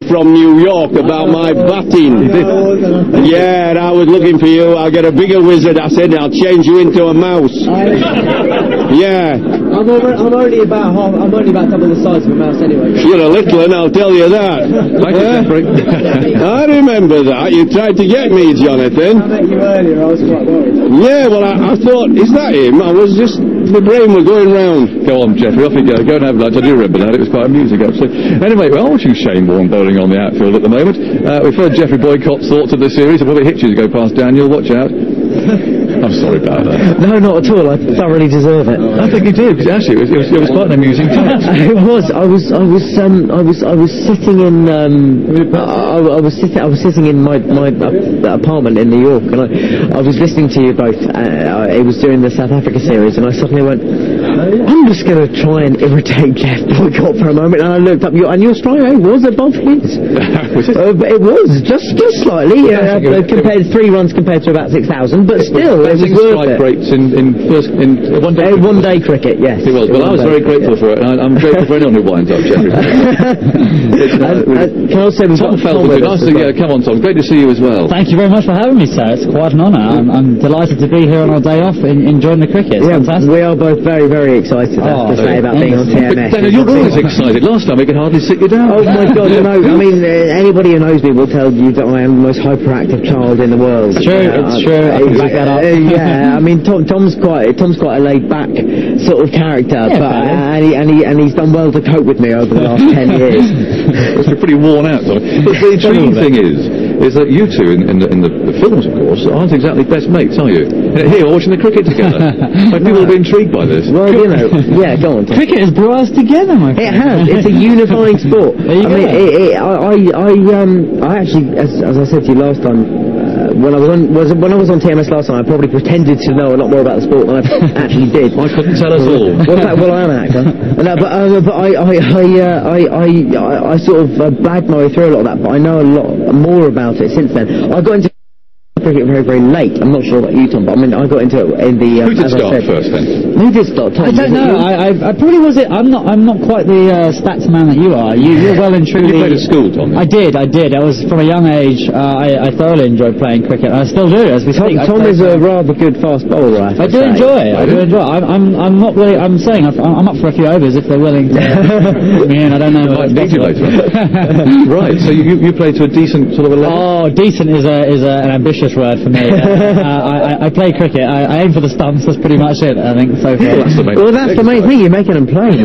from New York about my batting. Yeah, and I was looking for you. I'll get a bigger wizard. I said, I'll change you into a mouse. Yeah. I'm only about double the size of a mouse anyway. You're a little one, I'll tell you that. I remember that. You tried to get me, Jonathan. I met you earlier, I was quite worried. Yeah, well, I thought, is that him? I was just, the brain was going round. Go on, Jeffrey, off you go. Go and have lunch. I do remember that. It was quite amusing, actually. Anyway, we're watching Shane Warne bowling on the outfield at the moment. We've heard Jeffrey Boycott's thoughts of the series. I'll probably hit you to go past Daniel. Watch out. I'm sorry about that. No, not at all. I thoroughly deserve it. I think you did. Actually, it was quite an amusing time. It was. I was sitting in. I was sitting in my apartment in New York, and I was listening to you both. It was during the South Africa series, and I suddenly went, I'm just going to try and irritate Jeff Boycott for a moment. And I looked up, and your strike rate was above his. It was just slightly compared 3 runs compared to about 6,000, but still. It was strike rates in one day cricket, yes. It was. Well, I was very grateful for it, and I'm grateful for anyone who winds up, Jeffrey. Can I also Tom Felton, nice to come on, Tom. Great to see you as well. Thank you very much for having me, sir. It's quite an honour. I'm delighted to be here on our day off, enjoying the cricket. It's fantastic. We are both very, very excited. To say about being on TMS. Daniel, you're always excited. Last time we could hardly sit you down. Oh my God! No, I mean anybody who knows me will tell you that I am the most hyperactive child in the world. It's true. It's true. I can back that up. Yeah, I mean Tom's quite a laid back sort of character, but and he's done well to cope with me over the last 10 years. It's pretty worn out, Tom. But the intriguing thing is that you two in the films, of course, aren't exactly best mates, are you? Here, watching the cricket together. People will be intrigued by this. Well, you know, yeah, go on. Tom. Cricket has brought us together, my friend. It has. It's a unifying sport. I actually, as I said to you last time. When I was on TMS last time, I probably pretended to know a lot more about the sport than I actually did. I couldn't tell us all. Well, I am an actor. But I sort of blagged my way through a lot of that. But I know a lot more about it since then. I got into cricket very, very late. I'm not sure about you, Tom, but I mean, I got into it in the. Who did start first then? Who did start? Tom, I don't know. I probably was it. I'm not quite the stats man that you are. You're well and truly. You played at school, Tom. I did. I was from a young age. I thoroughly enjoyed playing cricket. I still do as we speak. Tom is a rather good fast bowler. I do enjoy it. I'm not really. I'm saying I'm up for a few overs if they're willing to put me in. I don't know. Might need you later. Right. So you played to a decent sort of a level. Oh, decent is an ambitious word for me. I play cricket. I aim for the stumps. That's pretty much it, I think, so far. That's the main thing. You're making them play.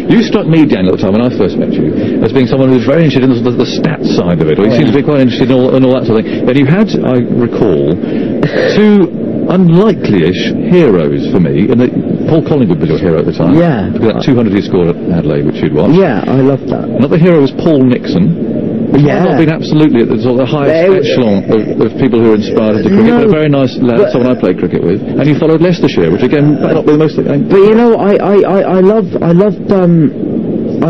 You struck me, Daniel, at the time when I first met you, as being someone who's very interested in the stats side of it, or you seem to be quite interested in all that sort of thing. And you had, I recall, 2 unlikely-ish heroes for me, and Paul Collingwood was your hero at the time. Yeah. That 200 he scored at Adelaide, which you'd watched. Yeah, I loved that. Another hero was Paul Nixon. Might not been absolutely at the sort of the highest echelon of people who are inspired into cricket, but a very nice lad, someone I played cricket with. And you followed Leicestershire, which again might not be the most. But you know, I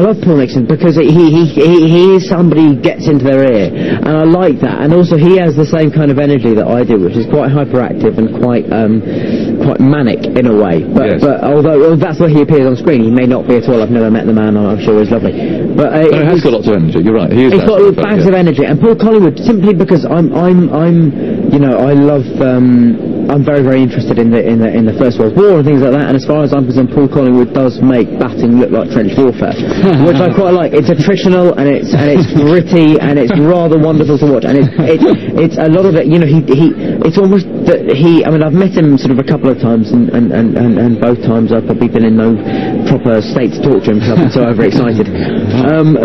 loved Paul Nixon because he is somebody who gets into their ear, and I like that. And also, he has the same kind of energy that I do, which is quite hyperactive and quite manic in a way. But although that's where he appears on screen, he may not be at all. I've never met the man. I'm sure he's lovely. But he has got lots of energy. You're right. He's got bags of energy. And Paul Collingwood, simply because I'm very, very interested in the First World War and things like that. And as far as I'm concerned, Paul Collingwood does make batting look like trench warfare, which I quite like. It's attritional and it's gritty and it's rather wonderful to watch. And it's a lot of it. You know, it's almost that he. I mean, I've met him sort of a couple of times, and both times I've probably been in no proper state to talk to him because I've been so overexcited.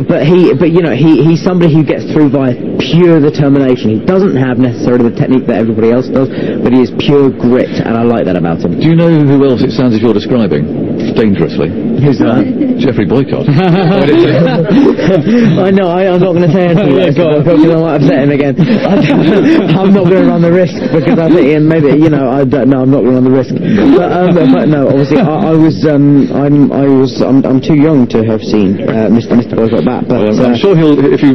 But he's somebody who gets through via pure determination. He doesn't have necessarily the technique that everybody else does, but he is pure grit, and I like that about him. Do you know who else it sounds as you're describing? Dangerously. Who's that? Jeffrey Boycott. I know, I'm not going to say anything because I might upset him again. I'm not going to run the risk because I think maybe, I don't know, I'm not going to run the risk. But no, obviously I'm too young to have seen Mr. Boycott back. But I'm sure if you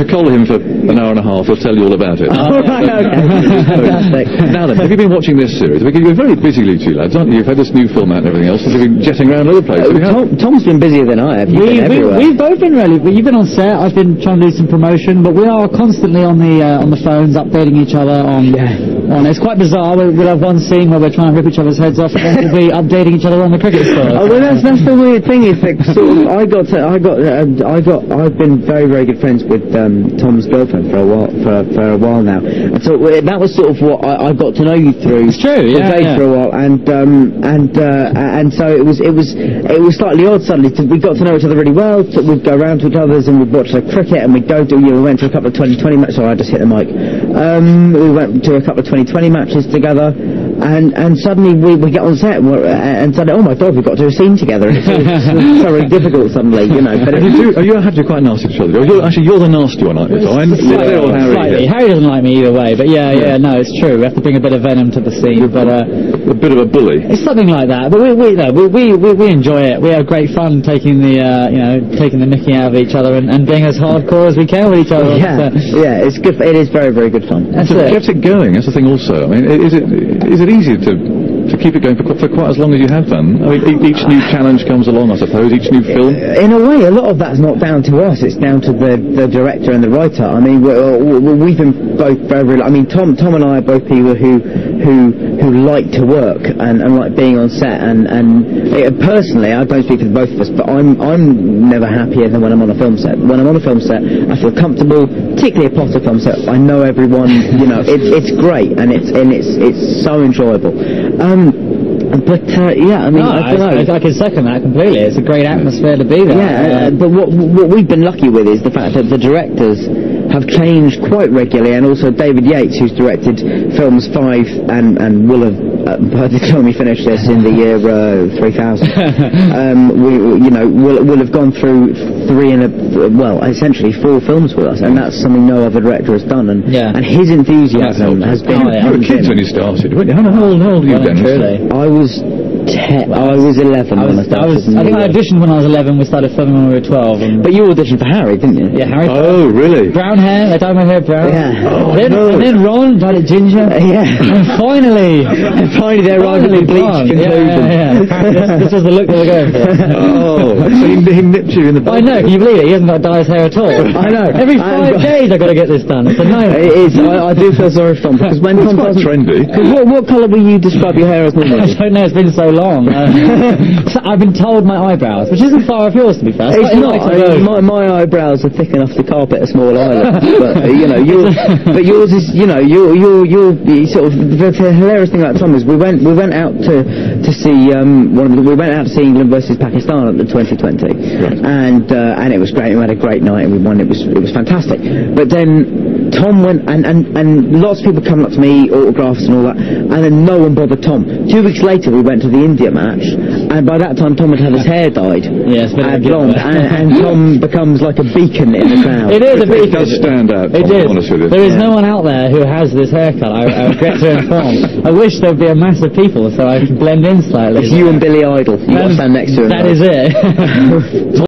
call him for an hour and a half, he'll tell you all about it. Okay. Fantastic. Now then, have you been watching this series? You're very busy, you two lads, aren't you? You've had this new film out and everything else. Have you been jetting around other places. Tom's been busier than I have. We've both been really. You've been on set. I've been trying to do some promotion, but we are constantly on the phones, updating each other on. It's quite bizarre. We'll have one scene where we're trying to rip each other's heads off, and then we'll be updating each other on the cricket score. Oh, well, that's the weird thing is that sort of I've been very, very good friends with Tom's girlfriend for a while now, and so that was sort of what I got to know you through. It's true, for a while, and so it was slightly odd suddenly. We got to know each other really well. So we'd go around to each other's and we'd watch cricket, and we'd go to. We went to a couple of 2020 matches. Sorry, I just hit the mic. We went to a couple of 2020 matches together, and suddenly we get on set and suddenly, oh my God, we've got to do a scene together. It's very difficult suddenly, you know. But you have to be quite nasty to each other. You're the nasty one, aren't you, Tom? Slightly. Harry doesn't like me either way, but no, it's true. We have to bring a bit of venom to the scene, but a bit of a bully. It's something like that. But we enjoy it. We have great fun taking the mickey out of each other and being as hardcore as we can with each other. Yeah, it's good. It is very, very good fun. That's it. Kept it going. That's the thing. Also, I mean, is it easy to keep it going for quite as long as you have done? I mean, each new challenge comes along, I suppose. Each new film. In a way, a lot of that's not down to us. It's down to the director and the writer. I mean, we've been both very. I mean, Tom and I are both people who like to work and like being on set. And personally, I don't speak for both of us, but I'm never happier than when I'm on a film set. When I'm on a film set, I feel comfortable, particularly a Potter film set. I know everyone. You know, it's great and it's so enjoyable. But I mean, I can second that completely. It's a great atmosphere to be there. Yeah, but what we've been lucky with is the fact that the directors have changed quite regularly, and also David Yates, who's directed films 5 and will have by the time we finish this in the year 3000, will have gone through essentially 4 films with us, and that's something no other director has done. And his enthusiasm has been. You were kids when you started, weren't you? How old are you then? I was 10. I was 11 when I started. I think I auditioned when I was 11. We started filming when we were 12. But you auditioned for Harry, didn't you? Yeah, Harry. Oh, really? Brown hair. I dyed my hair brown. Yeah. And then Ron dyed it ginger. Yeah. And finally they arrived at the bleached conclusion. Yeah. This was the look they were going for. So he nipped you in the butt. I know. Can you believe it? He hasn't got to dye his hair at all. I know. Every 5 days I've got to get this done. It's a nightmare. It is. I do feel sorry for Tom because when Tom quite trendy. What colour will you describe your hair as normally? I don't know. It's been so long. So I've been told my eyebrows, which isn't far off yours to be fair. It's not. My eyebrows are thick enough to carpet a small island, but yours is. You're sort of the hilarious thing about Tom is we went out to see we went out to see England versus Pakistan at the 2020, and it was great. We had a great night and we won. It was fantastic. But then Tom went and lots of people coming up to me, autographs and all that, and then no one bothered Tom. 2 weeks later we went to the India match, and by that time Tom had had his hair dyed. Yes, blonde, and Tom becomes like a beacon in the crowd. It is a beacon. It does stand out. It is. There is no one out there who has this haircut. I regret to inform. I wish there would be a mass of people so I could blend in slightly. It's you and Billy Idol. You got to stand next to him. That is it.